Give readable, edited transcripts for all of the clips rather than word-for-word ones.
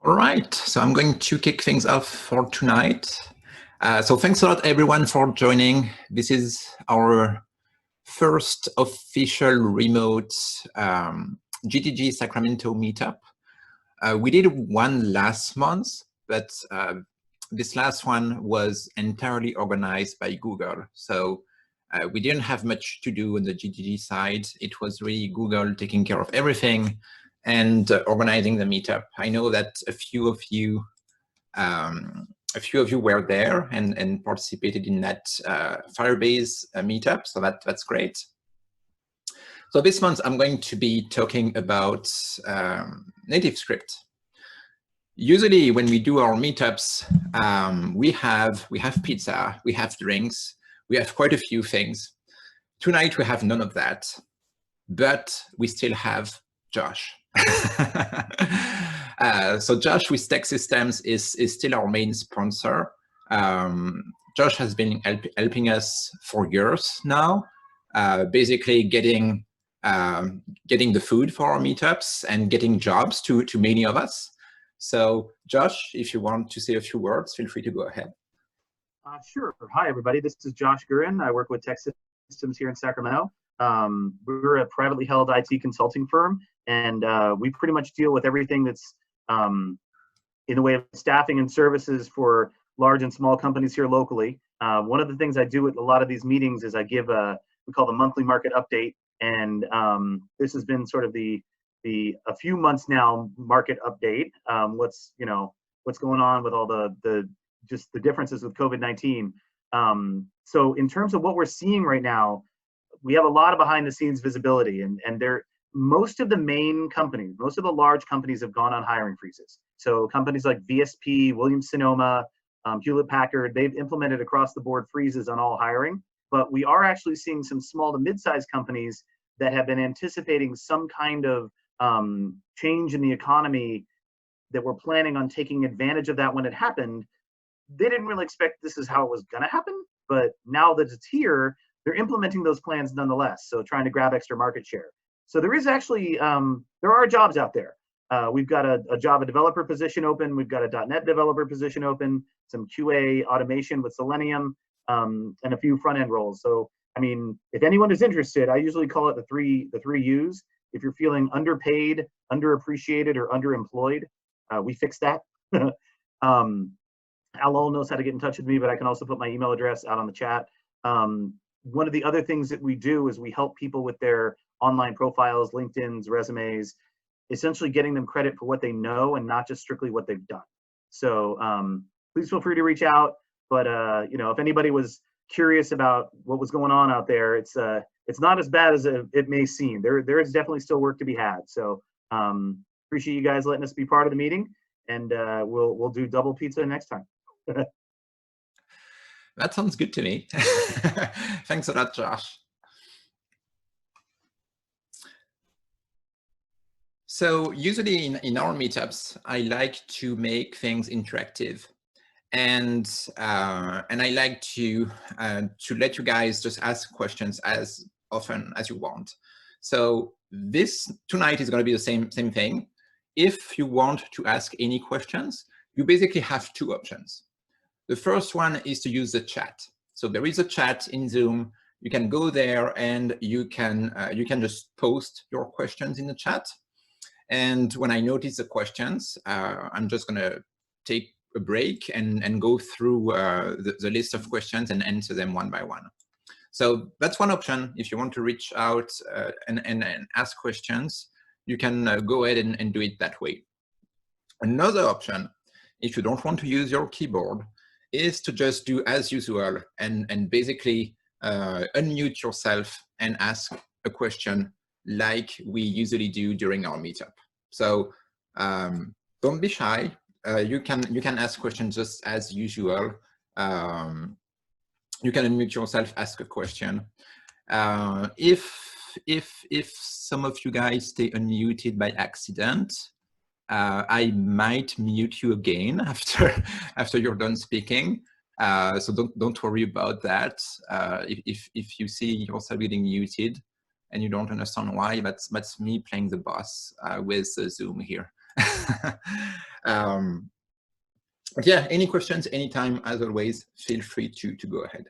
All right, so I'm going to kick things off for tonight. So thanks a lot, everyone, for joining. This is our first official remote GDG Sacramento meetup. We did one last month, but this last one was entirely organized by Google. So we didn't have much to do on the GDG side. It was really Google taking care of everything and organizing the meetup. I know that a few of you were there and participated in that Firebase meetup, so that's great. So this month I'm going to be talking about NativeScript. Usually when we do our meetups, we have pizza, we have drinks, we have quite a few things. Tonight we have none of that, but we still have Josh. So Josh with Tech Systems is still our main sponsor. Josh has been helping us for years now, basically getting the food for our meetups and getting jobs to many of us. So Josh, if you want to say a few words, feel free to go ahead. Sure. Hi, everybody. This is Josh Gurin. I work with Tech Systems here in Sacramento. We're a privately held IT consulting firm, and we pretty much deal with everything that's in the way of staffing and services for large and small companies here locally. One of the things I do at a lot of these meetings is I give we call the monthly market update, and this has been sort of a few months now market update. What's going on with all the differences with COVID-19. So in terms of what we're seeing right now, we have a lot of behind the scenes visibility, and most of the main companies, most of the large companies have gone on hiring freezes. So companies like VSP, Williams-Sonoma, Hewlett-Packard, they've implemented across the board freezes on all hiring. But we are actually seeing some small to mid-sized companies that have been anticipating some kind of change in the economy, that were planning on taking advantage of that when it happened. They didn't really expect this is how it was going to happen, but now that it's here, they're implementing those plans nonetheless. So trying to grab extra market share. So there is actually, there are jobs out there. We've got a Java developer position open. We've got a .NET developer position open, some QA automation with Selenium, and a few front-end roles. So, I mean, if anyone is interested, I usually call it the three U's. If you're feeling underpaid, underappreciated, or underemployed, we fix that. Alain knows how to get in touch with me, but I can also put my email address out on the chat. One of the other things that we do is we help people with their online profiles, LinkedIn's, resumes, essentially getting them credit for what they know and not just strictly what they've done. So please feel free to reach out. But if anybody was curious about what was going on out there, it's not as bad as it may seem. There is definitely still work to be had. So appreciate you guys letting us be part of the meeting, and we'll do double pizza next time. That sounds good to me. Thanks a lot, Josh. So usually in our meetups, I like to make things interactive, and I like to let you guys just ask questions as often as you want. So this tonight is going to be the same thing. If you want to ask any questions, you basically have two options. The first one is to use the chat. So there is a chat in Zoom. You can go there and you can just post your questions in the chat. And when I notice the questions, I'm just going to take a break and go through the list of questions and answer them one by one. So that's one option. If you want to reach out and ask questions, you can go ahead and do it that way. Another option, if you don't want to use your keyboard, is to just do as usual and basically unmute yourself and ask a question like we usually do during our meetup. So don't be shy. You can ask questions just as usual. You can unmute yourself, ask a question. If some of you guys stay unmuted by accident, I might mute you again after you're done speaking. So don't worry about that. If you see yourself getting muted and you don't understand why, that's me playing the boss with Zoom here. But yeah, any questions, anytime, as always, feel free to go ahead.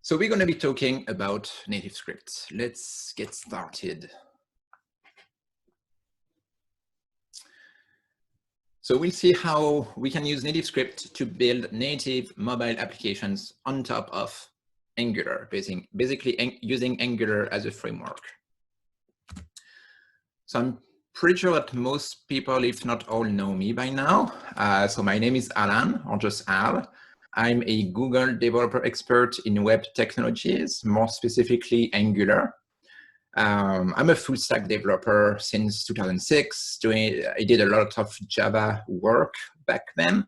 So we're going to be talking about NativeScript. Let's get started. So we'll see how we can use NativeScript to build native mobile applications on top of Angular, basically using Angular as a framework. So I'm pretty sure that most people, if not all, know me by now. So my name is Alain, or just Al. I'm a Google developer expert in web technologies, more specifically Angular. I'm a full stack developer since 2006. I did a lot of Java work back then,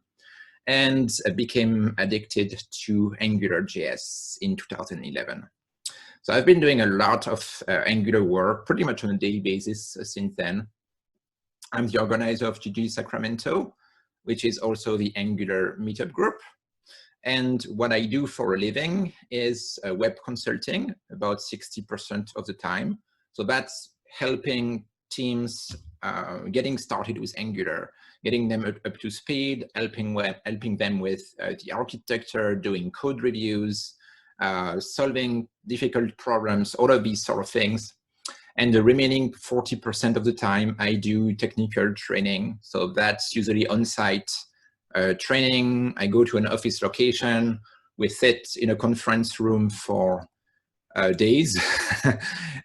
and I became addicted to AngularJS in 2011. So I've been doing a lot of Angular work pretty much on a daily basis since then. I'm the organizer of GDG Sacramento, which is also the Angular meetup group. And what I do for a living is web consulting, about 60% of the time. So that's helping teams getting started with Angular, getting them up to speed, helping them with the architecture, doing code reviews, solving difficult problems, all of these sort of things. And the remaining 40% of the time, I do technical training. So that's usually on-site training. I go to an office location. We sit in a conference room for days,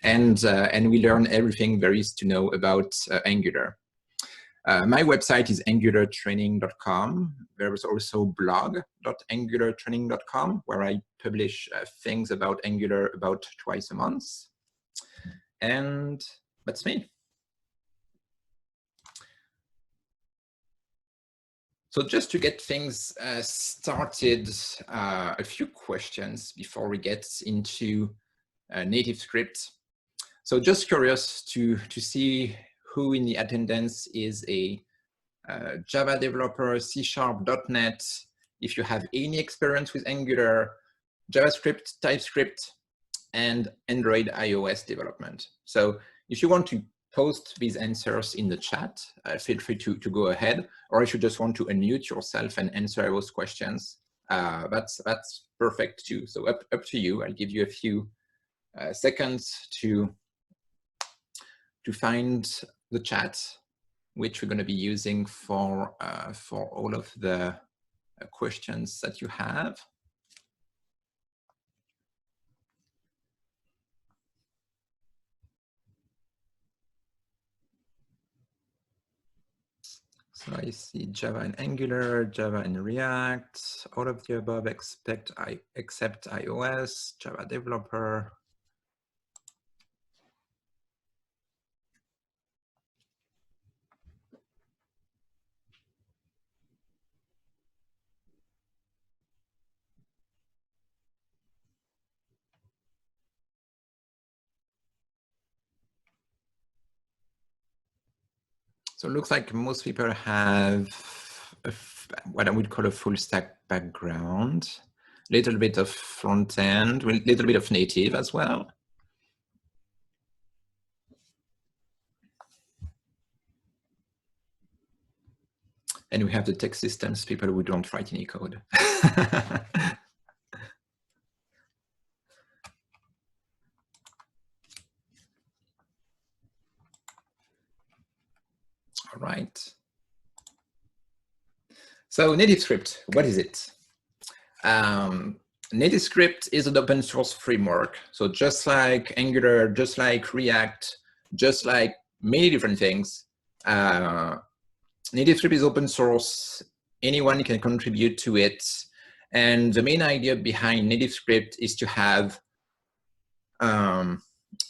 and we learn everything there is to know about Angular. My website is angulartraining.com. There is also blog.angulartraining.com, where I publish things about Angular about twice a month. And that's me. So just to get things started, a few questions before we get into NativeScript. So just curious to see who in the attendance is a Java developer, C#, .NET, if you have any experience with Angular, JavaScript, TypeScript, and Android iOS development. So if you want to post these answers in the chat, feel free to go ahead, or if you just want to unmute yourself and answer those questions, that's perfect too. So up to you. I'll give you a few seconds to find the chat, which we're going to be using for all of the questions that you have. So I see Java and Angular, Java and React, all of the above except iOS, Java developer. So it looks like most people have what I would call a full stack background, a little bit of front end, a little bit of native as well. And we have the tech systems people who don't write any code. All right. So NativeScript, what is it? NativeScript is an open source framework. So just like Angular, just like React, just like many different things, NativeScript is open source. Anyone can contribute to it. And the main idea behind NativeScript is to have,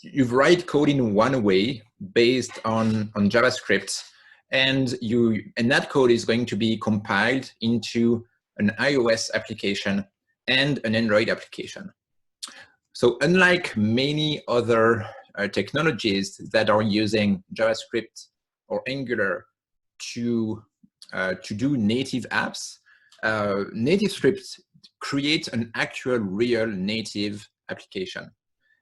you write code in one way based on JavaScript, and that code is going to be compiled into an iOS application and an Android application. So unlike many other technologies that are using JavaScript or Angular to do native apps, NativeScript creates an actual real native application.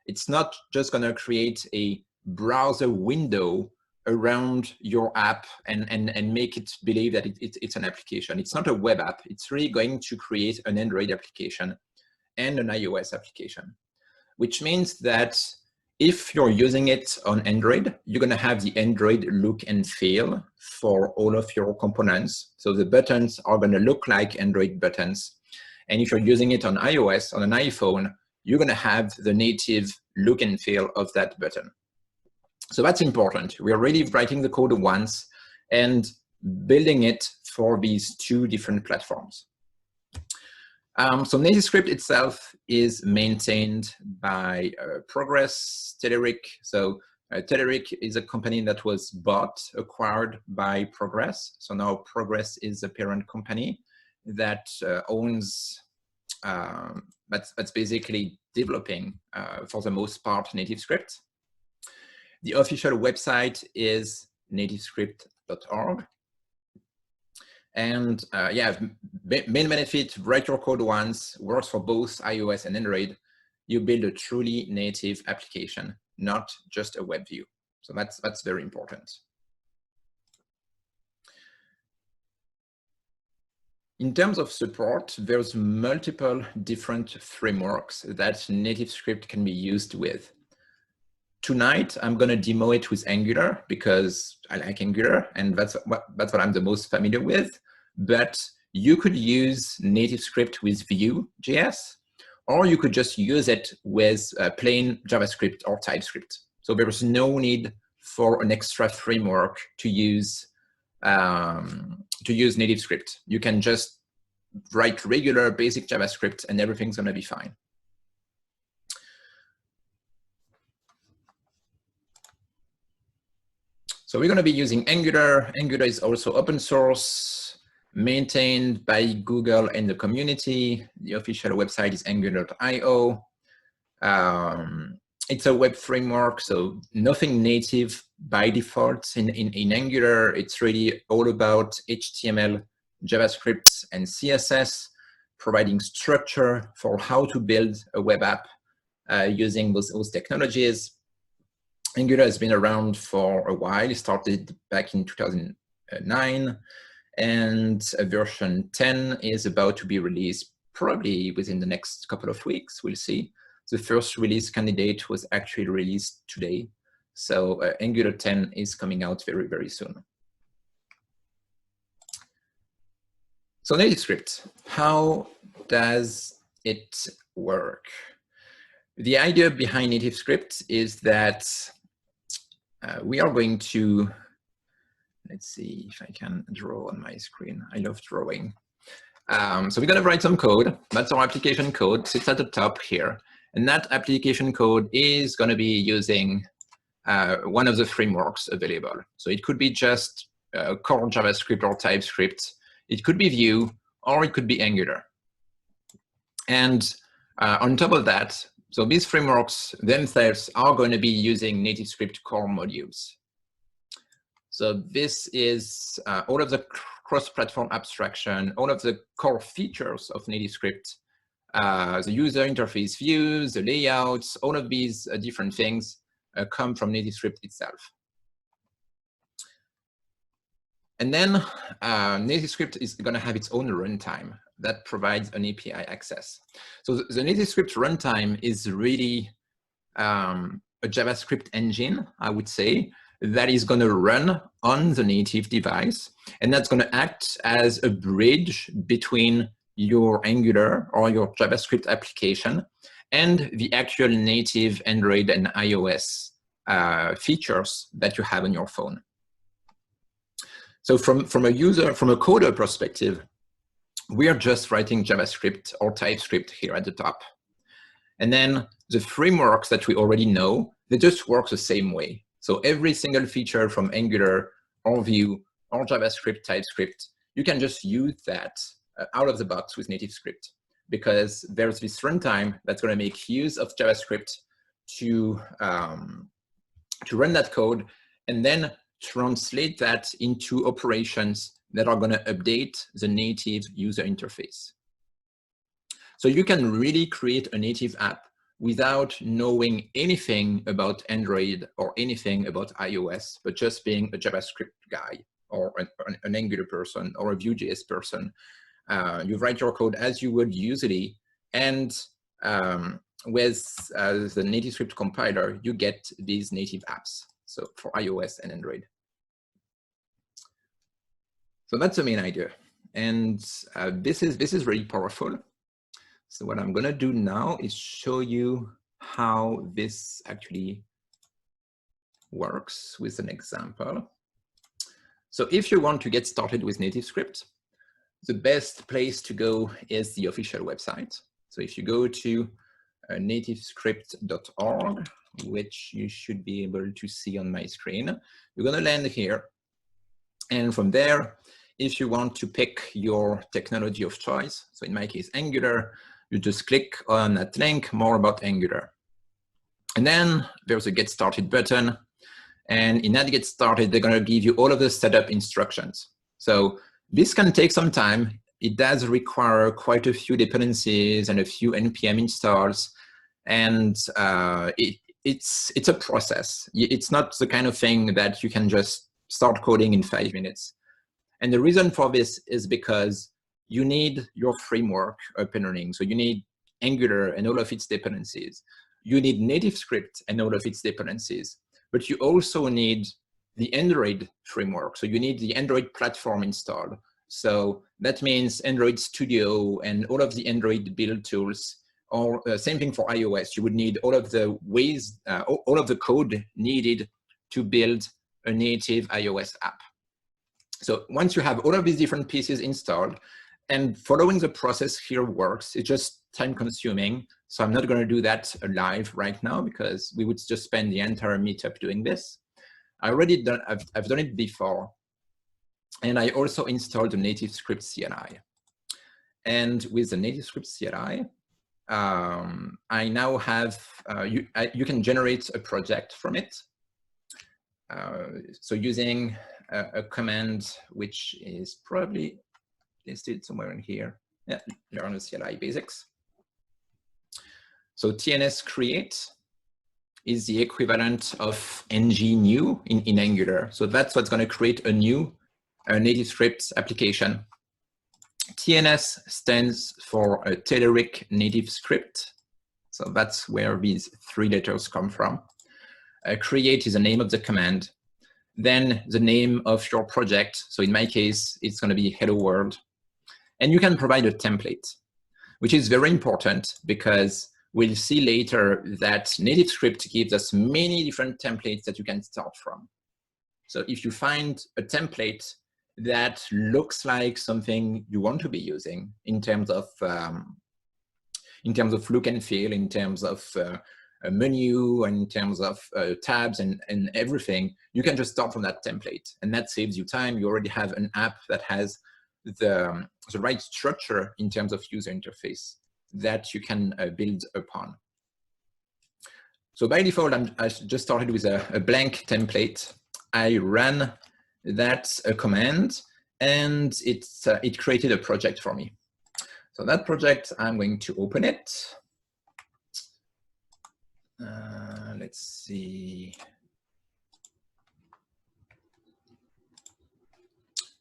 It's not just going to create a browser window around your app and make it believe that it's an application. It's not a web app. It's really going to create an Android application and an iOS application, which means that if you're using it on Android, you're going to have the Android look and feel for all of your components. So the buttons are going to look like Android buttons. And if you're using it on iOS, on an iPhone, you're going to have the native look and feel of that button. So that's important. We're really writing the code once and building it for these two different platforms. So NativeScript itself is maintained by Progress, Telerik. So Telerik is a company that was acquired by Progress. So now Progress is a parent company that owns, that's basically developing, for the most part, NativeScript. The official website is nativescript.org. And yeah, main benefit, write your code once, works for both iOS and Android. You build a truly native application, not just a web view. So that's very important. In terms of support, there's multiple different frameworks that NativeScript can be used with. Tonight, I'm going to demo it with Angular because I like Angular, and that's what I'm the most familiar with. But you could use NativeScript with Vue.js, or you could just use it with plain JavaScript or TypeScript. So there's no need for an extra framework to use NativeScript. You can just write regular basic JavaScript and everything's going to be fine. So we're going to be using Angular. Angular is also open source, maintained by Google and the community. The official website is angular.io. It's a web framework, so nothing native by default in Angular. It's really all about HTML, JavaScript, and CSS, providing structure for how to build a web app using those technologies. Angular has been around for a while. It started back in 2009, and version 10 is about to be released probably within the next couple of weeks. We'll see. The first release candidate was actually released today. So Angular 10 is coming out very, very soon. So NativeScript, how does it work? The idea behind NativeScript is that we are going to, let's see if I can draw on my screen. I love drawing. So we're going to write some code. That's our application code, sits at the top here. And that application code is going to be using one of the frameworks available. So it could be just core JavaScript or TypeScript. It could be Vue, or it could be Angular. And on top of that, so these frameworks themselves are going to be using NativeScript core modules. So this is all of the cross-platform abstraction, all of the core features of NativeScript, the user interface views, the layouts, all of these different things come from NativeScript itself. And then NativeScript is going to have its own runtime that provides an API access. So the NativeScript runtime is really a JavaScript engine, I would say, that is going to run on the native device. And that's going to act as a bridge between your Angular or your JavaScript application and the actual native Android and iOS features that you have on your phone. So from a coder perspective, we are just writing JavaScript or TypeScript here at the top. And then the frameworks that we already know, they just work the same way. So every single feature from Angular or Vue or JavaScript, TypeScript, you can just use that out of the box with NativeScript, because there's this runtime that's going to make use of JavaScript to run that code and then translate that into operations that are going to update the native user interface. So you can really create a native app without knowing anything about Android or anything about iOS, but just being a JavaScript guy or an Angular person or a Vue.js person. You write your code as you would usually, and with the NativeScript compiler, you get these native apps, so for iOS and Android. So that's the main idea, and this is really powerful. So what I'm going to do now is show you how this actually works with an example. So if you want to get started with NativeScript, the best place to go is the official website. So if you go to nativescript.org, which you should be able to see on my screen, you're going to land here. And from there, if you want to pick your technology of choice, so in my case, Angular, you just click on that link, more about Angular. And then there's a Get Started button. And in that Get Started, they're going to give you all of the setup instructions. So this can take some time. It does require quite a few dependencies and a few NPM installs. And it's a process. It's not the kind of thing that you can just start coding in 5 minutes. And the reason for this is because you need your framework up and running. So you need Angular and all of its dependencies. You need NativeScript and all of its dependencies. But you also need the Android framework. So you need the Android platform installed. So that means Android Studio and all of the Android build tools, or same thing for iOS. You would need all of the ways, all of the code needed to build a native iOS app. So once you have all of these different pieces installed, and following the process here works, it's just time consuming. So I'm not going to do that live right now because we would just spend the entire meetup doing this. I've done it before. And I also installed the NativeScript CLI. And with the NativeScript CLI, I now have, you can generate a project from it. So using a command, which is probably listed somewhere in here. Yeah, learn the CLI basics. So TNS create is the equivalent of ng new in Angular. So that's what's going to create a new NativeScript application. TNS stands for a Telerik native script. So that's where these 3 letters come from. Create is the name of the command. Then the name of your project. So in my case, it's going to be Hello World. And you can provide a template, which is very important because we'll see later that NativeScript gives us many different templates that you can start from. So if you find a template that looks like something you want to be using in terms of look and feel, in terms of a menu, and in terms of tabs and everything, you can just start from that template, and that saves you time. You already have an app that has the right structure in terms of user interface that you can build upon. So by default, I just started with a blank template. I ran that command, and it created a project for me. So that project, I'm going to open it. Let's see.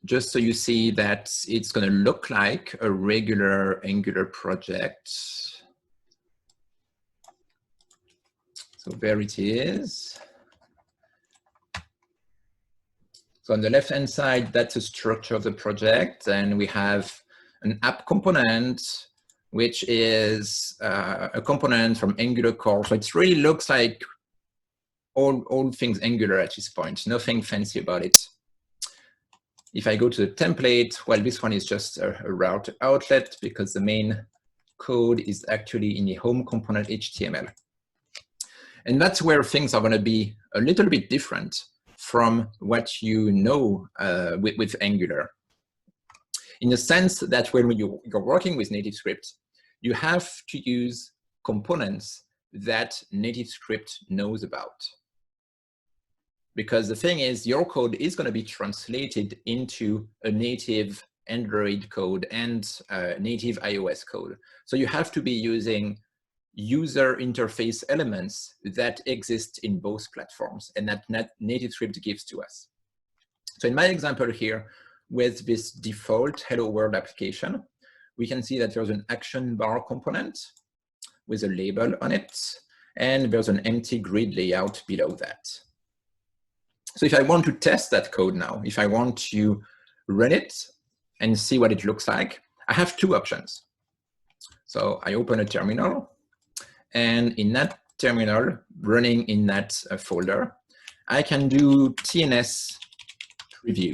Just so you see that it's going to look like a regular Angular project. So there it is. So on the left-hand side, that's the structure of the project. And we have an app component, which is a component from Angular core. So it really looks like all things Angular at this point, nothing fancy about it. If I go to the template, well, this one is just a route outlet because the main code is actually in the home component HTML. And that's where things are going to be a little bit different from what you know with Angular. In the sense that when you're working with NativeScript, you have to use components that NativeScript knows about. Because the thing is, your code is going to be translated into a native Android code and native iOS code. So you have to be using user interface elements that exist in both platforms and that NativeScript gives to us. So in my example here, with this default Hello World application, we can see that there's an action bar component with a label on it, and there's an empty grid layout below that. So if I want to test that code now, if I want to run it and see what it looks like, I have two options. So I open a terminal, and in that terminal, running in that folder, I can do TNS preview.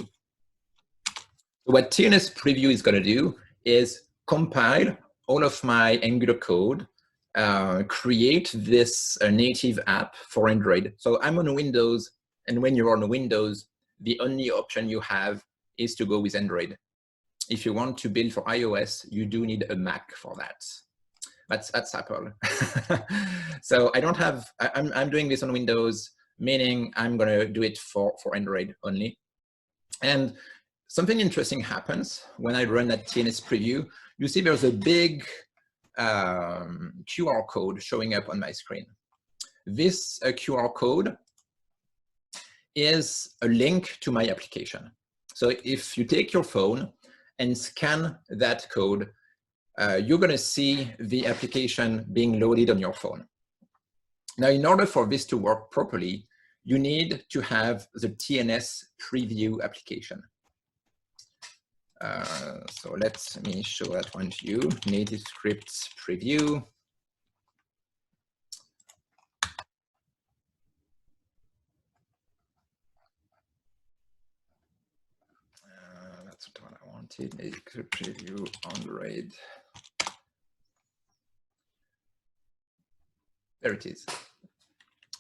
So what TNS preview is going to do is compile all of my Angular code, create this native app for Android. So I'm on Windows, and when you're on Windows, the only option you have is to go with Android. If you want to build for iOS, you do need a Mac for that. That's Apple. So I don't have, I'm doing this on Windows, meaning I'm going to do it for Android only. And something interesting happens when I run that TNS preview. You see there's a big QR code showing up on my screen. This QR code is a link to my application. So if you take your phone and scan that code, you're going to see the application being loaded on your phone. Now, in order for this to work properly, you need to have the TNS preview application. So let me show that one to you. NativeScript preview. That's the one I wanted. NativeScript preview Android. There it is.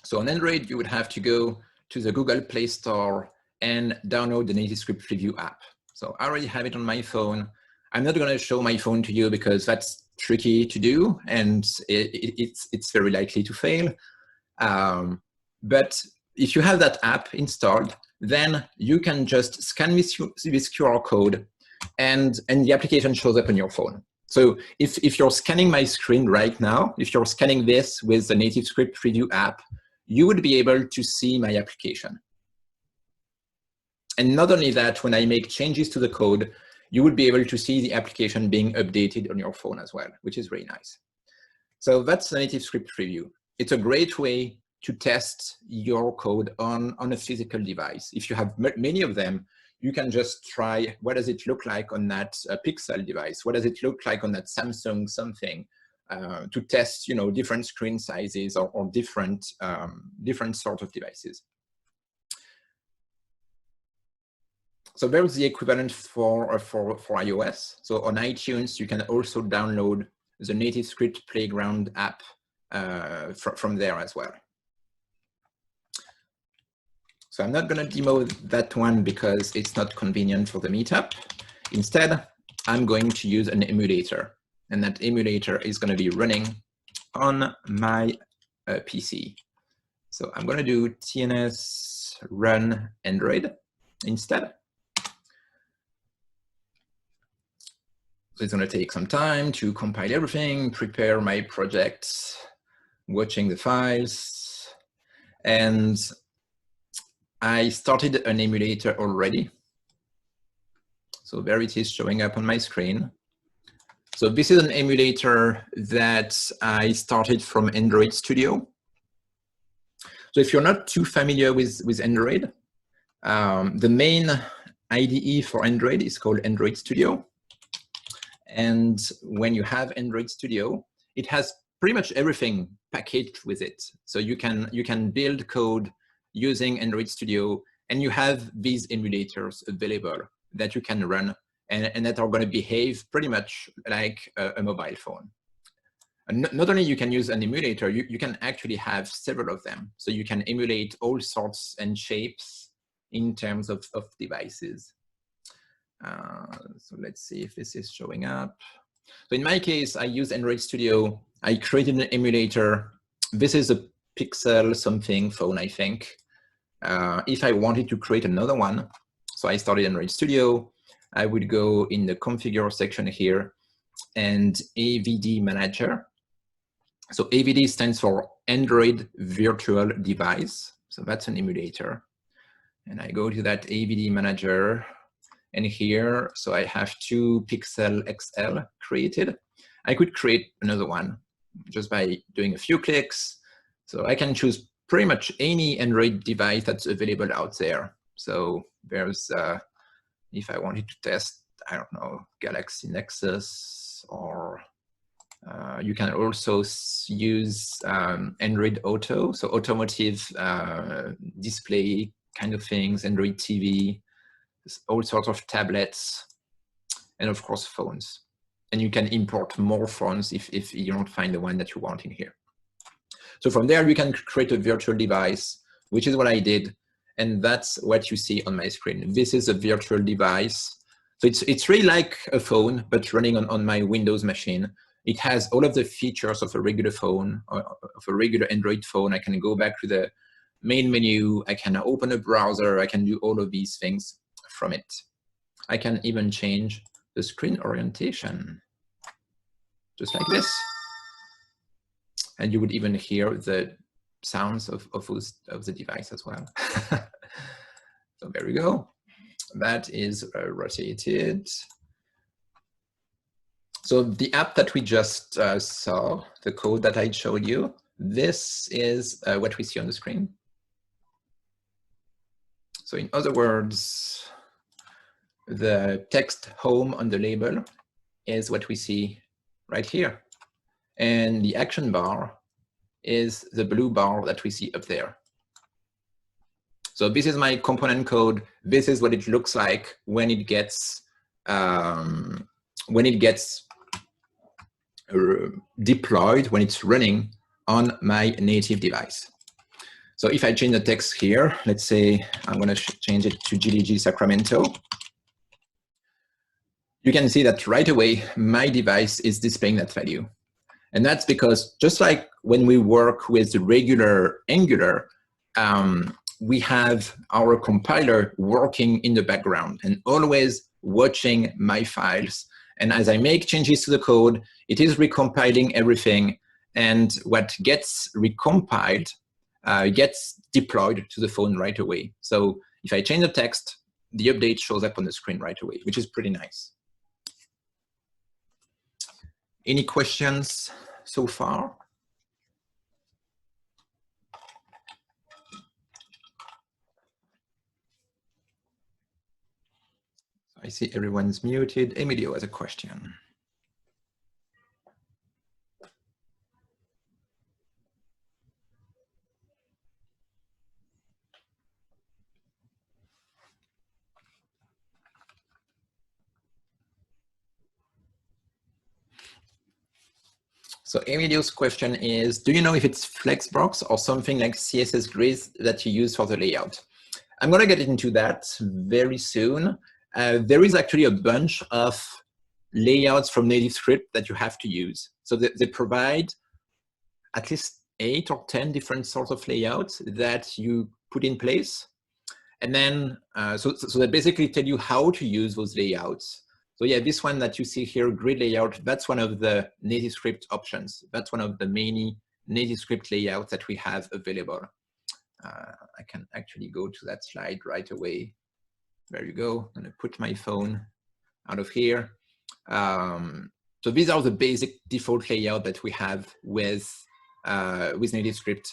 So on Android, you would have to go to the Google Play Store and download the NativeScript preview app. So I already have it on my phone. I'm not going to show my phone to you because that's tricky to do, and it's very likely to fail. But if you have that app installed, then you can just scan this QR code, and the application shows up on your phone. So if you're scanning my screen right now, if you're scanning this with the NativeScript preview app, you would be able to see my application. And not only that, when I make changes to the code, you would be able to see the application being updated on your phone as well, which is very nice. So that's the NativeScript preview. It's a great way to test your code on a physical device. If you have many of them, you can just try, what does it look like on that Pixel device? What does it look like on that Samsung something? To test, different screen sizes or different sort of devices. So there's the equivalent for iOS. So on iTunes, you can also download the NativeScript Playground app from there as well. So I'm not going to demo that one because it's not convenient for the meetup. Instead, I'm going to use an emulator, and that emulator is going to be running on my PC. So I'm going to do TNS run Android instead. So it's going to take some time to compile everything, prepare my project, watching the files, and I started an emulator already. So there it is showing up on my screen. So this is an emulator that I started from Android Studio. So if you're not too familiar with Android, the main IDE for Android is called Android Studio. And when you have Android Studio, it has pretty much everything packaged with it. So you can build code using Android Studio, and you have these emulators available that you can run and that are going to behave pretty much like a mobile phone. And not only you can use an emulator, you can actually have several of them. So you can emulate all sorts and shapes in terms of devices. So let's see if this is showing up. So in my case, I use Android Studio. I created an emulator. This is a Pixel something phone, I think. If I wanted to create another one, so I started Android Studio, I would go in the configure section here and AVD manager. So AVD stands for Android Virtual Device. So that's an emulator. And I go to that AVD manager, and here, so I have 2 Pixel XL created. I could create another one just by doing a few clicks. So I can choose pretty much any Android device that's available out there. So there's, if I wanted to test, I don't know, Galaxy Nexus, or you can also use Android Auto, so automotive display kind of things, Android TV, all sorts of tablets, and of course phones. And you can import more phones if you don't find the one that you want in here. So from there, you can create a virtual device, which is what I did. And that's what you see on my screen. This is a virtual device. So it's really like a phone, but running on my Windows machine. It has all of the features of a regular phone, of a regular Android phone. I can go back to the main menu. I can open a browser. I can do all of these things from it. I can even change the screen orientation, just like this. And you would even hear the sounds of the device as well. So there we go. That is rotated. So the app that we just saw, the code that I showed you, this is what we see on the screen. So in other words, the text home on the label is what we see right here. And the action bar is the blue bar that we see up there. So this is my component code. This is what it looks like when it gets deployed, when it's running on my native device. So if I change the text here, let's say I'm going to change it to GDG Sacramento. You can see that right away, my device is displaying that value. And that's because just like when we work with the regular Angular, we have our compiler working in the background and always watching my files. And as I make changes to the code, it is recompiling everything. And what gets recompiled gets deployed to the phone right away. So if I change the text, the update shows up on the screen right away, which is pretty nice. Any questions so far? I see everyone's muted. Emilio has a question. So Emilio's question is, do you know if it's Flexbox or something like CSS Grid that you use for the layout? I'm going to get into that very soon. There is actually a bunch of layouts from NativeScript that you have to use. So they provide at least 8 or 10 different sorts of layouts that you put in place. And then, so they basically tell you how to use those layouts. So yeah, this one that you see here, grid layout, that's one of the NativeScript options. That's one of the many NativeScript layouts that we have available. I can actually go to that slide right away. There you go. I'm going to put my phone out of here. So these are the basic default layout that we have with NativeScript.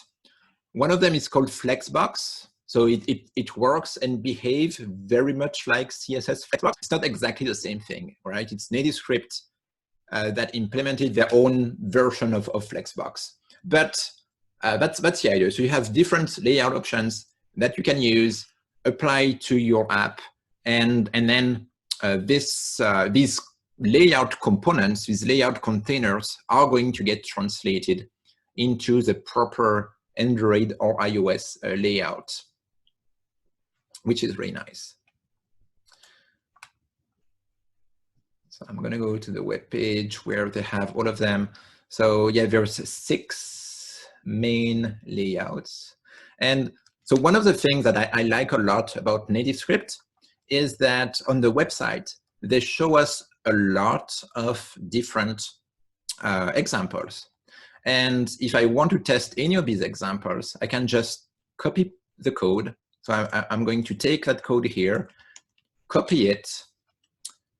One of them is called Flexbox. So it works and behaves very much like CSS Flexbox. It's not exactly the same thing, right? It's NativeScript that implemented their own version of Flexbox. But that's the idea. So you have different layout options that you can use, apply to your app, and then these layout components, these layout containers are going to get translated into the proper Android or iOS layout, which is very nice. So I'm going to go to the web page where they have all of them. So yeah, there's 6 main layouts. And so one of the things that I like a lot about NativeScript is that on the website, they show us a lot of different examples. And if I want to test any of these examples, I can just copy the code. So I'm going to take that code here, copy it.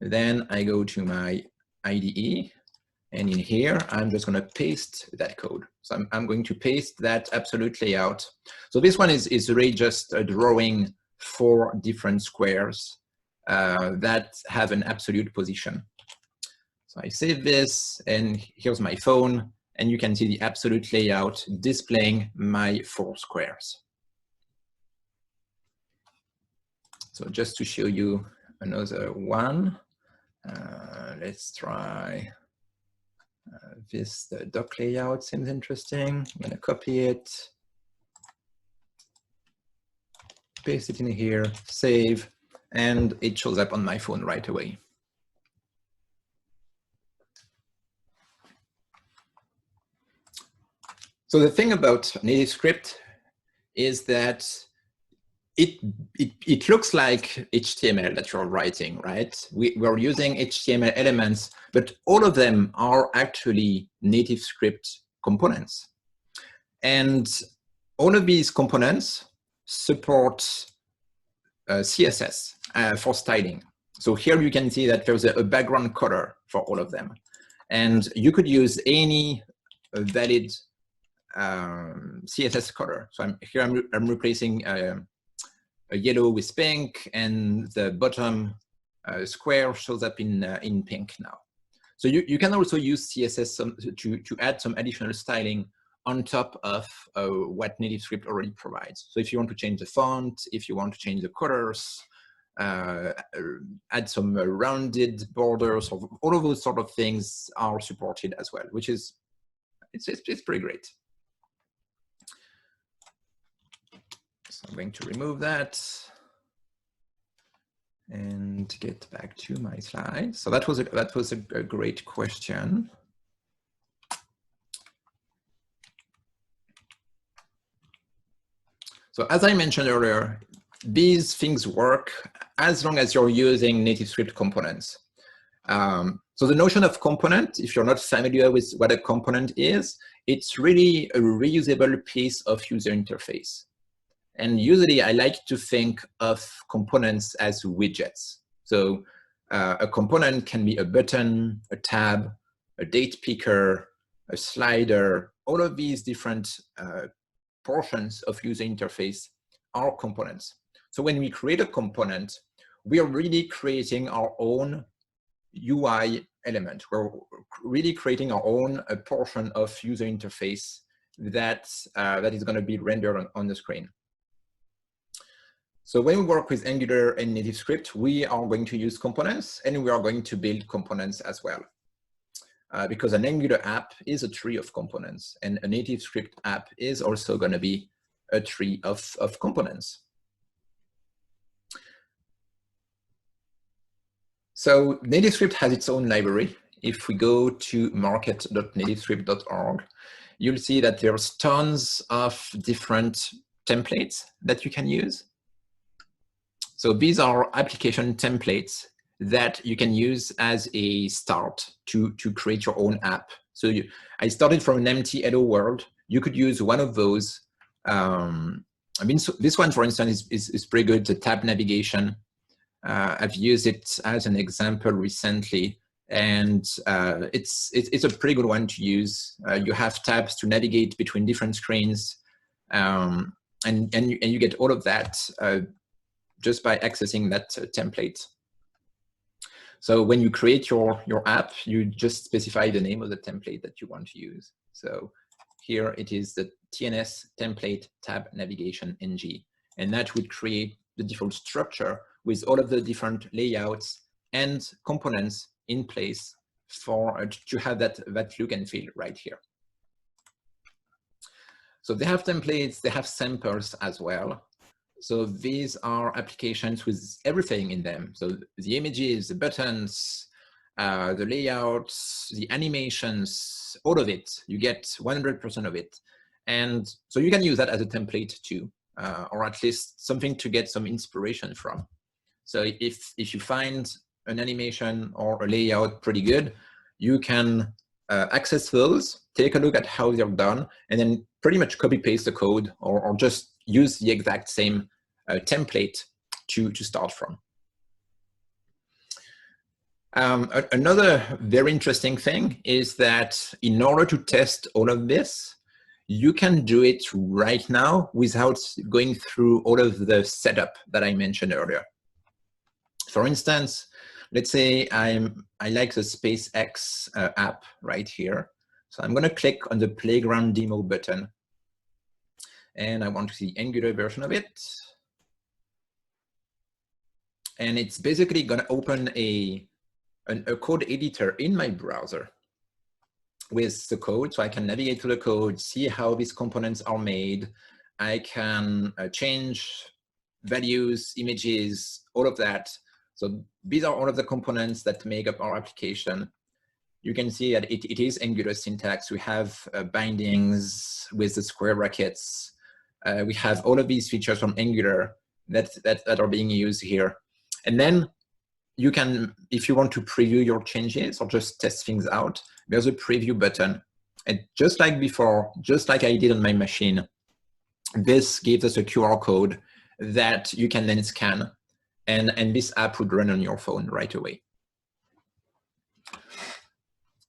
Then I go to my IDE. And in here, I'm just going to paste that code. So I'm going to paste that absolute layout. So this one is really just drawing 4 different squares that have an absolute position. So I save this, and here's my phone, and you can see the absolute layout displaying my 4 squares. So just to show you another one, let's try this. The doc layout seems interesting. I'm going to copy it, paste it in here, save, and it shows up on my phone right away. So the thing about NativeScript is that it looks like HTML that you're writing, right? We're using HTML elements, but all of them are actually NativeScript components. And all of these components support CSS for styling. So here you can see that there's a background color for all of them. And you could use any valid CSS color. So I'm replacing a yellow with pink, and the bottom square shows up in pink now. So you can also use CSS to add some additional styling on top of what NativeScript already provides. So if you want to change the font, if you want to change the colors, add some rounded borders, all of those sort of things are supported as well, which is it's pretty great. So I'm going to remove that and get back to my slide. So that was a great question. So as I mentioned earlier, these things work as long as you're using NativeScript components. So the notion of component, if you're not familiar with what a component is, it's really a reusable piece of user interface. And usually I like to think of components as widgets. So a component can be a button, a tab, a date picker, a slider. All of these different portions of user interface are components. So when we create a component, we are really creating our own UI element. We're really creating our own portion of user interface that is going to be rendered on the screen. So when we work with Angular and NativeScript, we are going to use components, and we are going to build components as well. Because an Angular app is a tree of components, and a NativeScript app is also going to be a tree of components. So NativeScript has its own library. If we go to market.nativescript.org, you'll see that there's tons of different templates that you can use. So these are application templates that you can use as a start to create your own app. So I started from an empty hello world. You could use one of those. I mean, so this one, for instance, is pretty good, the tab navigation. I've used it as an example recently, and it's a pretty good one to use. You have tabs to navigate between different screens, and you get all of that just by accessing that template. So when you create your app, you just specify the name of the template that you want to use. So here it is the TNS template tab navigation ng, and that would create the default structure with all of the different layouts and components in place for to have that look and feel right here. So they have templates, they have samples as well. So these are applications with everything in them. So the images, the buttons, the layouts, the animations, all of it, you get 100% of it. And so you can use that as a template too, or at least something to get some inspiration from. So if you find an animation or a layout pretty good, you can access those, take a look at how they're done, and then pretty much copy paste the code or just use the exact same template to start from. Another very interesting thing is that in order to test all of this, you can do it right now without going through all of the setup that I mentioned earlier. For instance, let's say I like the SpaceX app right here. So I'm going to click on the Playground Demo button. And I want to see the Angular version of it. And it's basically going to open a code editor in my browser with the code. So I can navigate to the code, see how these components are made. I can change values, images, all of that. So these are all of the components that make up our application. You can see that it is Angular syntax. We have bindings with the square brackets. We have all of these features from Angular that are being used here. And then you can, if you want to preview your changes or just test things out, there's a preview button. And just like before, just like I did on my machine, this gives us a QR code that you can then scan, and this app would run on your phone right away.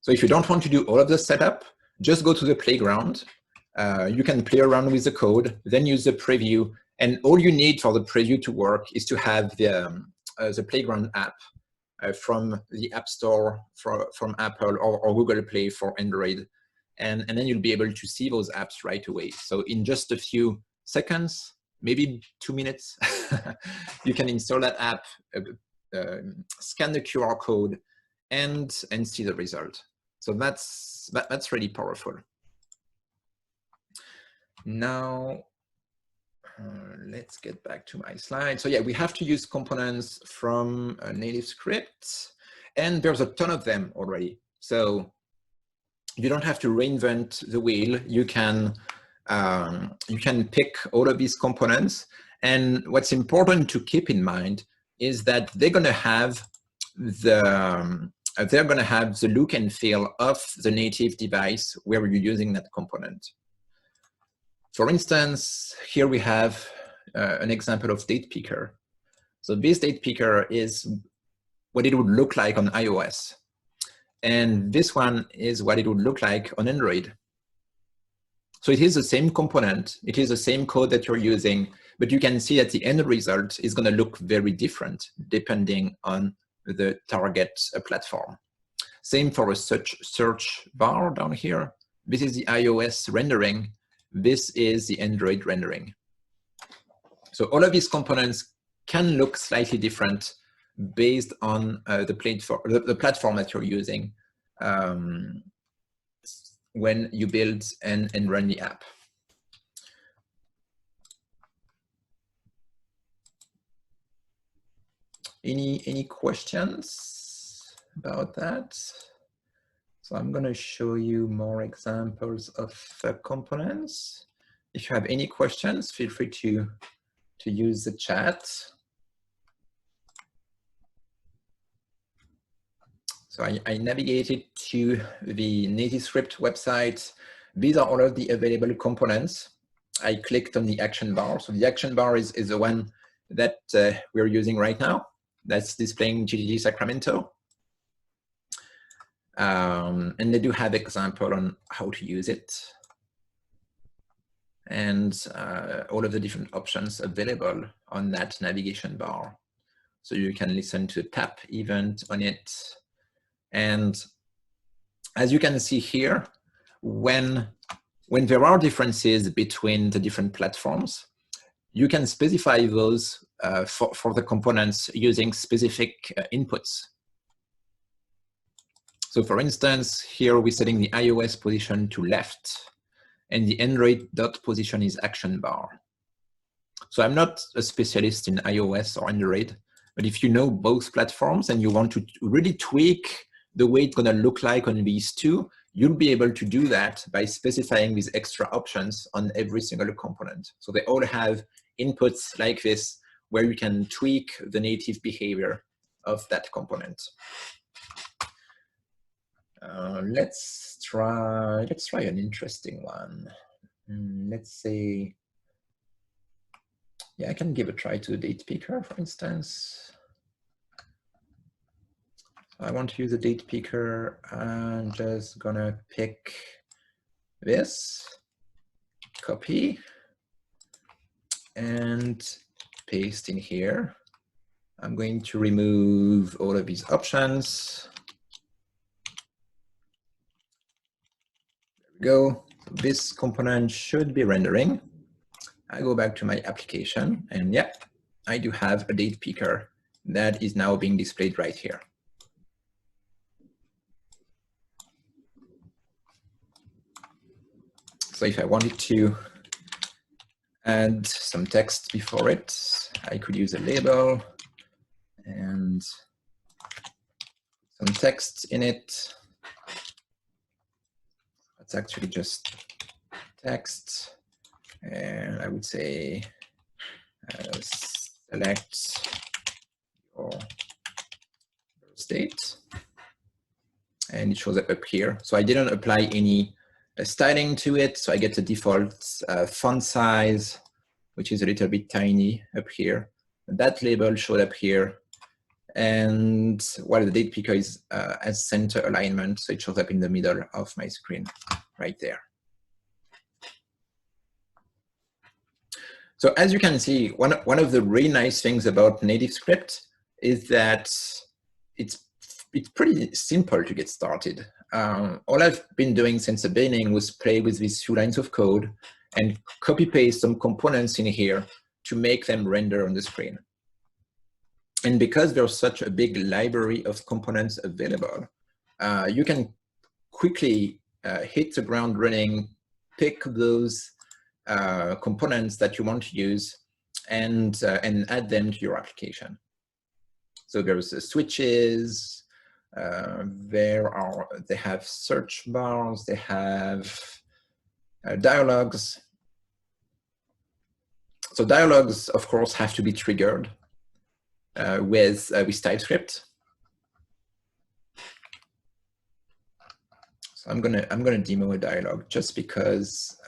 So if you don't want to do all of the setup, just go to the playground. You can play around with the code, then use the preview, and all you need for the preview to work is to have the Playground app from the App Store from Apple or Google Play for Android. And then you'll be able to see those apps right away. So in just a few seconds, maybe 2 minutes, you can install that app, scan the QR code, and see the result. So that's really powerful. Now, let's get back to my slide. So yeah, we have to use components from NativeScript, and there's a ton of them already. So you don't have to reinvent the wheel. You can pick all of these components. And what's important to keep in mind is that they're going to have the look and feel of the native device where you're using that component. For instance, here we have an example of date picker. So this date picker is what it would look like on iOS. And this one is what it would look like on Android. So it is the same component, it is the same code that you're using, but you can see that the end result is going to look very different depending on the target platform. Same for a search bar down here. This is the iOS rendering. This is the Android rendering. So all of these components can look slightly different based on the platform that you're using when you build and run the app. Any questions about that? So I'm going to show you more examples of components. If you have any questions, feel free to use the chat. So I navigated to the NativeScript website. These are all of the available components. I clicked on the action bar. So the action bar is the one that we're using right now. That's displaying GDG Sacramento. And they do have example on how to use it. And all of the different options available on that navigation bar. So you can listen to a tap event on it. And as you can see here, when there are differences between the different platforms, you can specify those for the components using specific inputs. So for instance, here we're setting the iOS position to left, and the Android dot position is action bar. So I'm not a specialist in iOS or Android, but if you know both platforms and you want to really tweak the way it's going to look like on these two, you'll be able to do that by specifying these extra options on every single component. So they all have inputs like this, where you can tweak the native behavior of that component. Let's try an interesting one. Let's say, yeah, I can give a try to the date picker, for instance. I want to use a date picker. I'm just gonna pick this, copy, and paste in here. I'm going to remove all of these options. There we go. This component should be rendering. I go back to my application, and yeah, I do have a date picker that is now being displayed right here. So if I wanted to add some text before it, I could use a label and some text in it. It's actually just text. And I would say select your state. And it shows up here. So I didn't apply any styling to it. So I get the default font size, which is a little bit tiny up here. That label showed up here. And while the date picker is as center alignment, so it shows up in the middle of my screen right there. So as you can see, one of the really nice things about NativeScript is that it's pretty simple to get started. All I've been doing since the beginning was play with these few lines of code and copy paste some components in here to make them render on the screen. And because there's such a big library of components available, you can quickly hit the ground running, pick those components that you want to use and add them to your application. So there's switches, they have search bars, they have dialogues. So dialogues, of course, have to be triggered with TypeScript. So I'm gonna demo a dialogue just because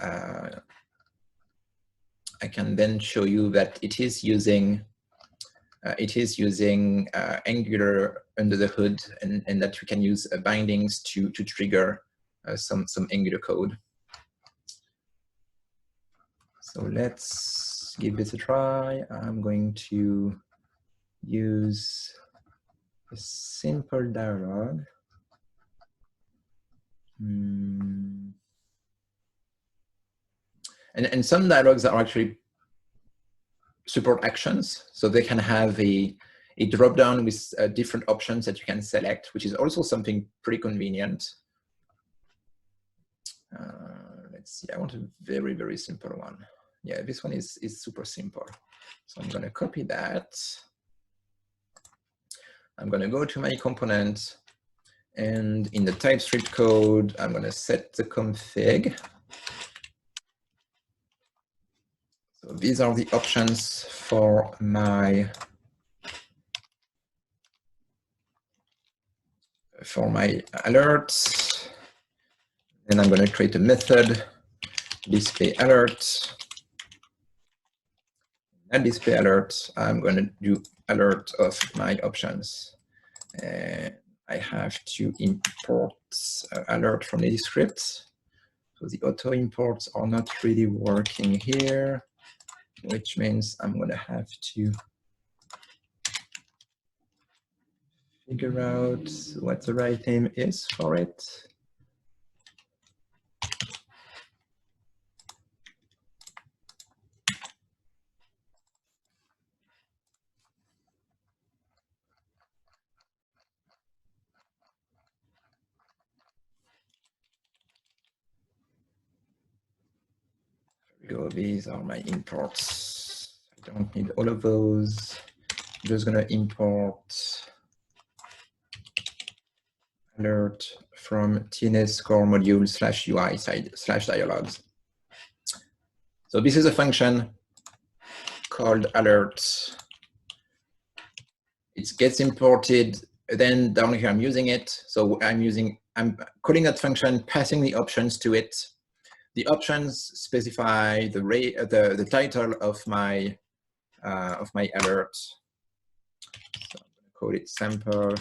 I can then show you that it is using Angular under the hood, and that we can use bindings to trigger some Angular code. So let's give this a try. I'm going to use a simple dialogue. And some dialogues are actually support actions. So they can have a drop-down with different options that you can select, which is also something pretty convenient. Let's see, I want a very, very simple one. Yeah, this one is super simple. So I'm going to copy that. I'm going to go to my component. And in the TypeScript code, I'm going to set the config. So these are the options for my alert. And I'm going to create a method, display alert. And display alert, I'm going to do alert of my options. And I have to import alert from NativeScript. So the auto imports are not really working here, which means I'm going to have to figure out what the right name is for it. There we go. These are my imports. I don't need all of those. I'm just going to import alert from TNS core module /UI /dialogues. So this is a function called alert. It gets imported. Then down here, I'm using it. So I'm using I'm calling that function, passing the options to it. The options specify the title of my alert. So I'm going to call it sample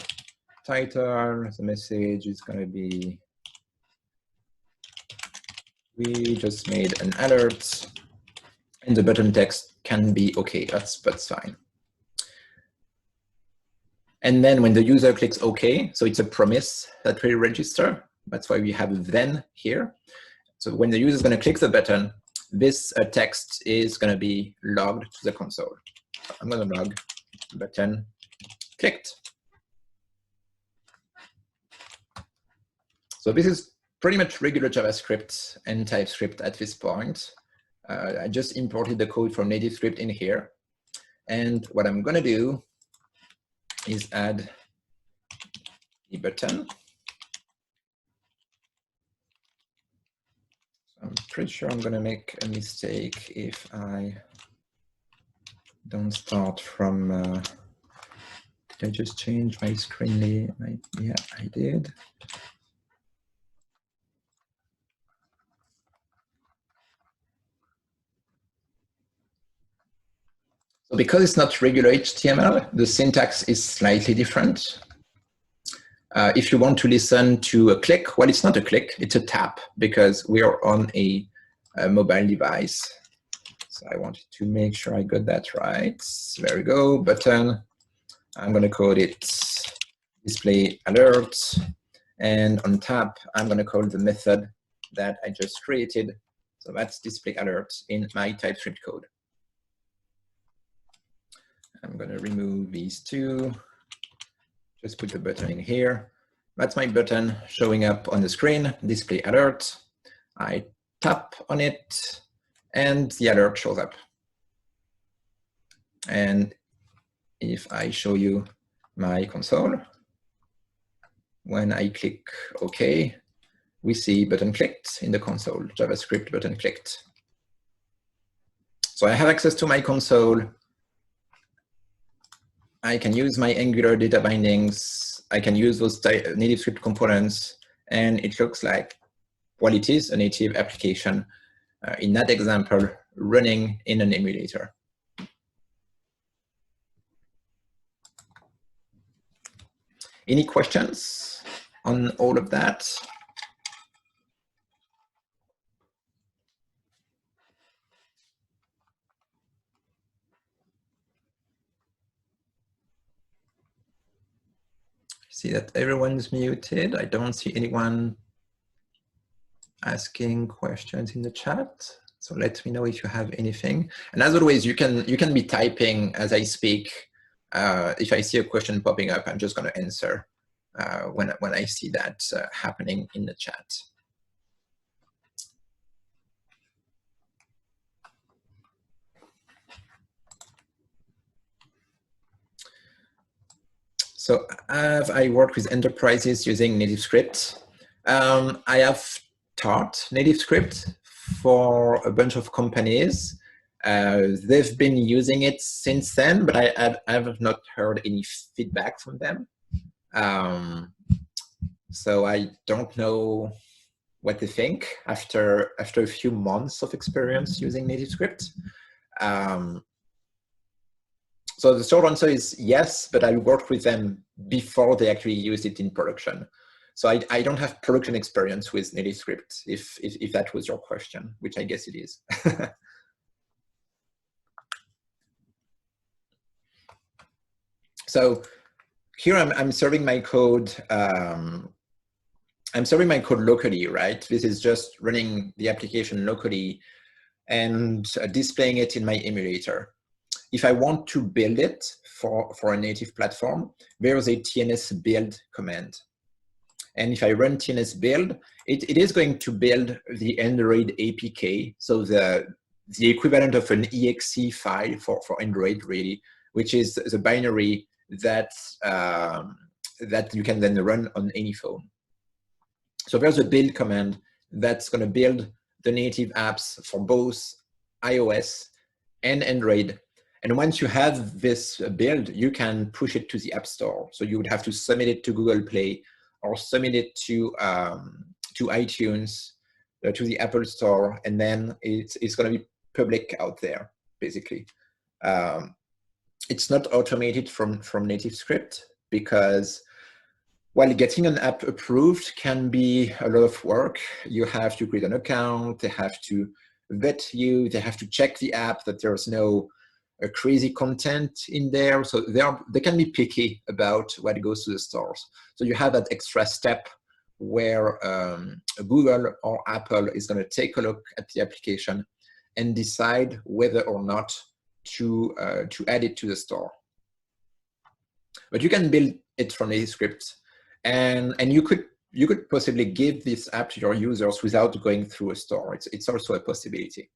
title. The message is going to be, we just made an alert, and the button text can be okay. That's fine. And then when the user clicks OK, so it's a promise that we register. That's why we have then here. So when the user is going to click the button, this text is going to be logged to the console. So I'm going to log button clicked. So this is pretty much regular JavaScript and TypeScript at this point. I just imported the code from NativeScript in here. And what I'm going to do is add a button. I'm pretty sure I'm going to make a mistake if I don't start from, did I just change my screen name? Yeah, I did. So because it's not regular HTML, the syntax is slightly different. If you want to listen to a click, well, it's not a click, it's a tap, because we are on a mobile device. So I wanted to make sure I got that right. There we go, button. I'm going to call it display alert. And on tap, I'm going to call the method that I just created. So that's display alert in my TypeScript code. I'm going to remove these two. Just put the button in here. That's my button showing up on the screen, display alert. I tap on it, and the alert shows up. And if I show you my console, when I click OK, we see button clicked in the console, JavaScript button clicked. So I have access to my console. I can use my Angular data bindings. I can use those NativeScript components, and it looks like, well, it is a native application in that example running in an emulator. Any questions on all of that? See that everyone's muted. I don't see anyone asking questions in the chat. So let me know if you have anything. And as always, you can be typing as I speak. If I see a question popping up, I'm just going to answer when I see that happening in the chat. So as I work with enterprises using NativeScript, I have taught NativeScript for a bunch of companies. They've been using it since then, but I have not heard any feedback from them. So I don't know what they think after a few months of experience using NativeScript. So the short answer is yes, but I worked with them before they actually used it in production. So I don't have production experience with NativeScript, if that was your question, which I guess it is. So here I'm serving my code. I'm serving my code locally, right? This is just running the application locally and displaying it in my emulator. If I want to build it for a native platform, there is a tns build command. And if I run tns build, it is going to build the Android APK, so the equivalent of an exe file for Android, really, which is the binary that you can then run on any phone. So there's a build command that's going to build the native apps for both iOS and Android. And once you have this build, you can push it to the App Store. So you would have to submit it to Google Play or submit it to iTunes, to the Apple Store, and then it's going to be public out there, basically. It's not automated from NativeScript because, while getting an app approved can be a lot of work. You have to create an account, they have to vet you, they have to check the app that there's no crazy content in there. So they can be picky about what goes to the stores. So you have that extra step where Google or Apple is going to take a look at the application and decide whether or not to add it to the store. But you can build it from NativeScript, and you could possibly give this app to your users without going through a store. It's also a possibility.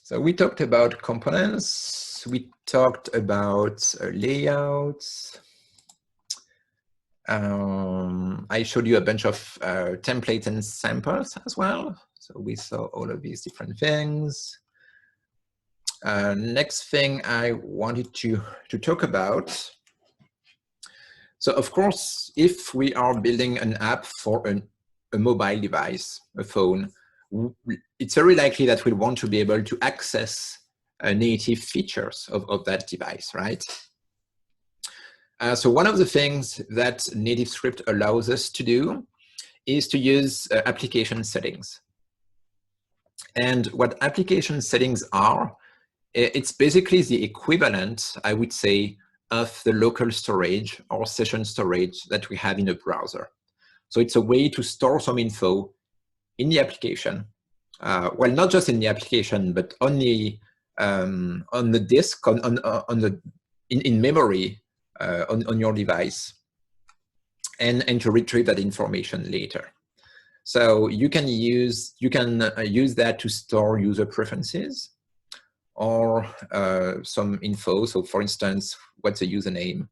So we talked about components. We talked about layouts. I showed you a bunch of templates and samples as well. So we saw all of these different things. Next thing I wanted to talk about. So of course, if we are building an app for a mobile device, a phone, it's very likely that we'll want to be able to access native features of that device, right? So one of the things that NativeScript allows us to do is to use application settings. And what application settings are, it's basically the equivalent, I would say, of the local storage or session storage that we have in a browser. So it's a way to store some info in the application. Well, not just in the application, but on the disk, in memory on your device, and to retrieve that information later. So you can use that to store user preferences or some info. So for instance, what's a username?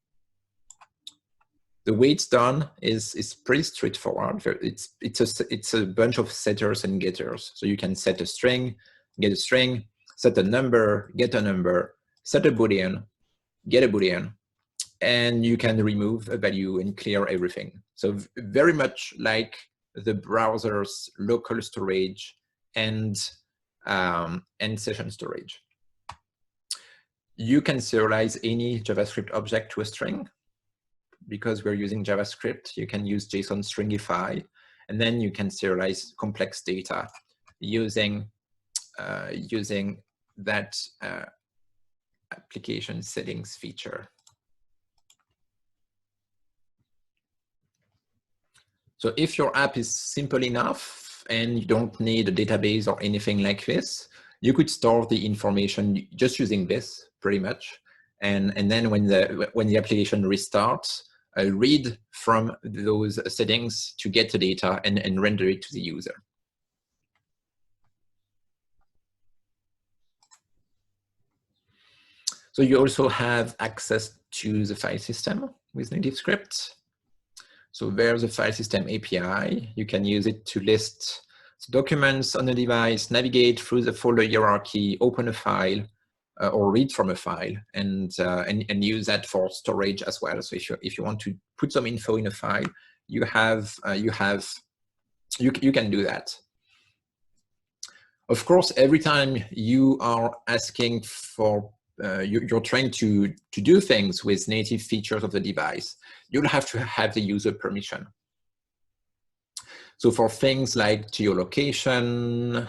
The way it's done is pretty straightforward. It's a bunch of setters and getters. So you can set a string, get a string, set a number, get a number, set a boolean, get a boolean, and you can remove a value and clear everything. So very much like the browser's local storage and session storage. You can serialize any JavaScript object to a string. Because we're using JavaScript, you can use JSON stringify, and then you can serialize complex data using that application settings feature. So if your app is simple enough and you don't need a database or anything like this, you could store the information just using this pretty much. And then when the application restarts, read from those settings to get the data and render it to the user. So you also have access to the file system with NativeScript. So there's a file system API. You can use it to list documents on the device, navigate through the folder hierarchy, open a file, or read from a file, and use that for storage as well. So if you want to put some info in a file, you can do that. Of course, every time you are asking for you're trying to do things with native features of the device, you'll have to have the user permission. So for things like geolocation,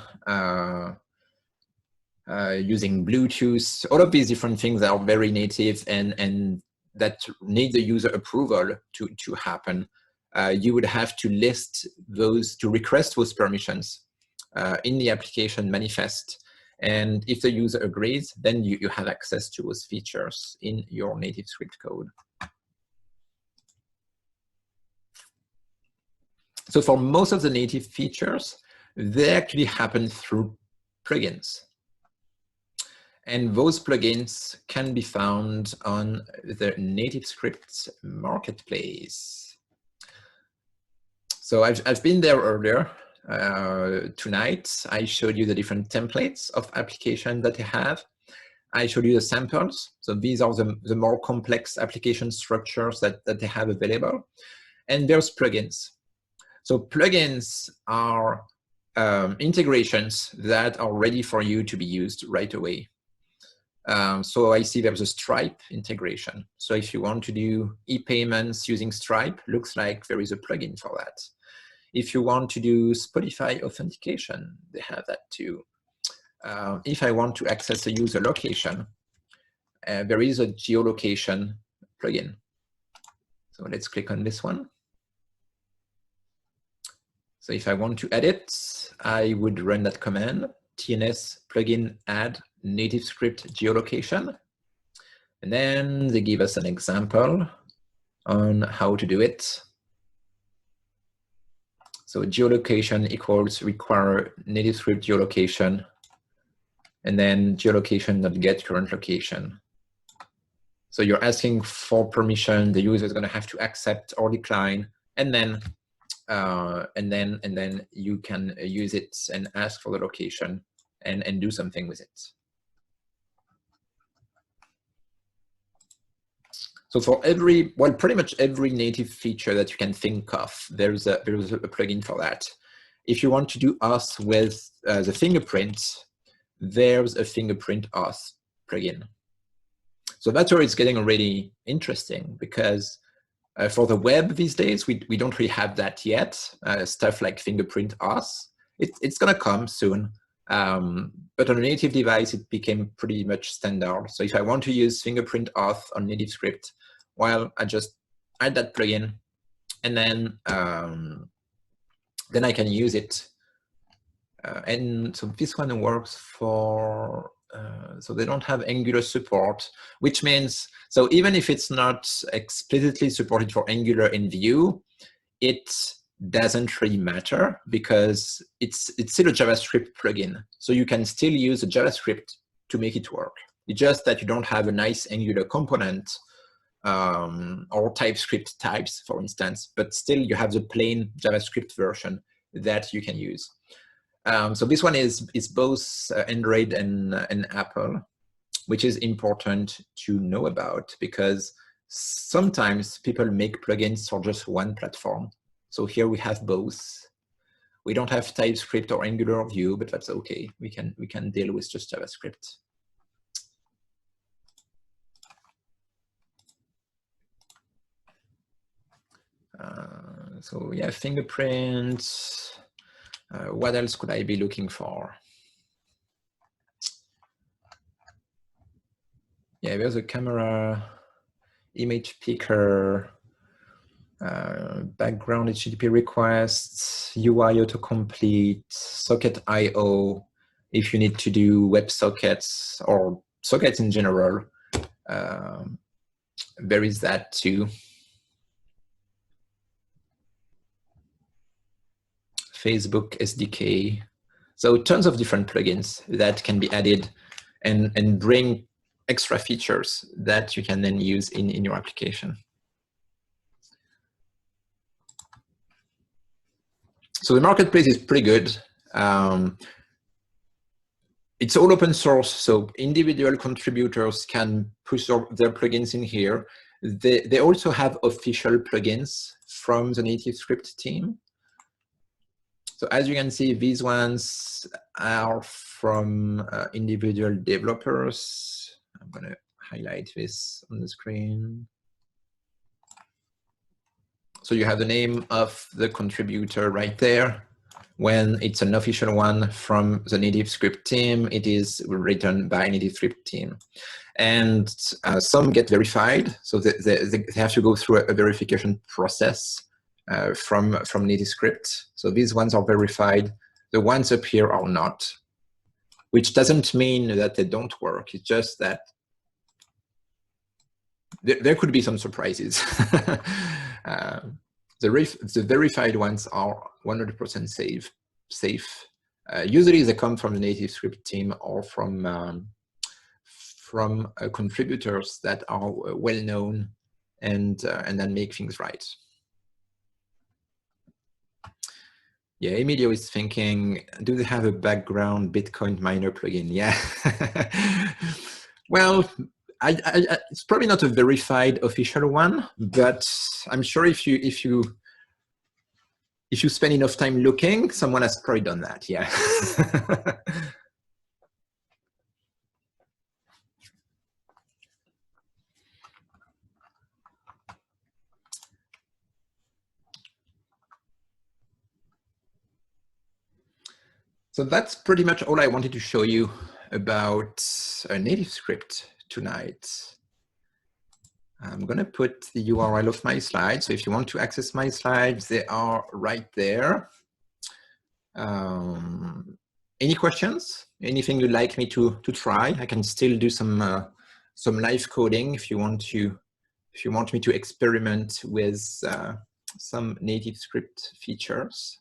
using Bluetooth, all of these different things are very native and that need the user approval to happen. You would have to list those, to request those permissions in the application manifest. And if the user agrees, then you have access to those features in your NativeScript code. So for most of the native features, they actually happen through plugins. And those plugins can be found on the NativeScript marketplace. So I've been there earlier. tonight, I showed you the different templates of applications that I have. I showed you the samples. So these are the more complex application structures that they have available. And there's plugins. So plugins are integrations that are ready for you to be used right away. So I see there's a Stripe integration. So if you want to do e-payments using Stripe, looks like there is a plugin for that. If you want to do Spotify authentication, they have that too. If I want to access a user location, there is a geolocation plugin. So let's click on this one. So if I want to edit, I would run that command, tns plugin add NativeScript geolocation. And then they give us an example on how to do it. So geolocation equals require NativeScript geolocation, and then geolocation.get current location. So you're asking for permission. The user is going to have to accept or decline, and then you can use it and ask for the location and do something with it. So for every, well, pretty much every native feature that you can think of, there's a plugin for that. If you want to do auth with the fingerprint, there's a fingerprint auth plugin. So that's where it's getting really interesting, because for the web these days, we don't really have that yet. Stuff like fingerprint auth, it's going to come soon. But on a native device, it became pretty much standard. So if I want to use fingerprint auth on NativeScript, well, I just add that plugin, and then I can use it. And so this one works for, so they don't have Angular support, which means, so even if it's not explicitly supported for Angular in Vue, it doesn't really matter, because it's still a JavaScript plugin. So you can still use a JavaScript to make it work. It's just that you don't have a nice Angular component or TypeScript types, for instance, but still you have the plain JavaScript version that you can use. So this one is both Android and Apple, which is important to know about, because sometimes people make plugins for just one platform. So here we have both. We don't have TypeScript or Angular or Vue, but that's okay. We can deal with just JavaScript. So yeah, fingerprints. What else could I be looking for? Yeah, there's a camera, image picker, background HTTP requests, UI autocomplete, socket IO. If you need to do WebSockets or sockets in general, there is that too. Facebook SDK. So tons of different plugins that can be added and bring extra features that you can then use in your application. So the marketplace is pretty good. It's all open source, so individual contributors can push their plugins in here. They also have official plugins from the NativeScript team. So as you can see, these ones are from individual developers. I'm going to highlight this on the screen. So you have the name of the contributor right there. When it's an official one from the NativeScript team, it is written by NativeScript team. And some get verified, so they have to go through a verification process from NativeScript. So these ones are verified. The ones up here are not, which doesn't mean that they don't work. It's just that there could be some surprises. The verified ones are 100% safe. Usually they come from the NativeScript team or from contributors that are well known and then make things right. Yeah, Emilio is thinking, do they have a background Bitcoin miner plugin? Yeah. Well, it's probably not a verified official one, but I'm sure if you spend enough time looking, someone has probably done that. Yeah. So that's pretty much all I wanted to show you about NativeScript tonight. I'm going to put the URL of my slides. So if you want to access my slides, they are right there. Any questions? Anything you'd like me to try? I can still do some live coding if you want me to experiment with some NativeScript features.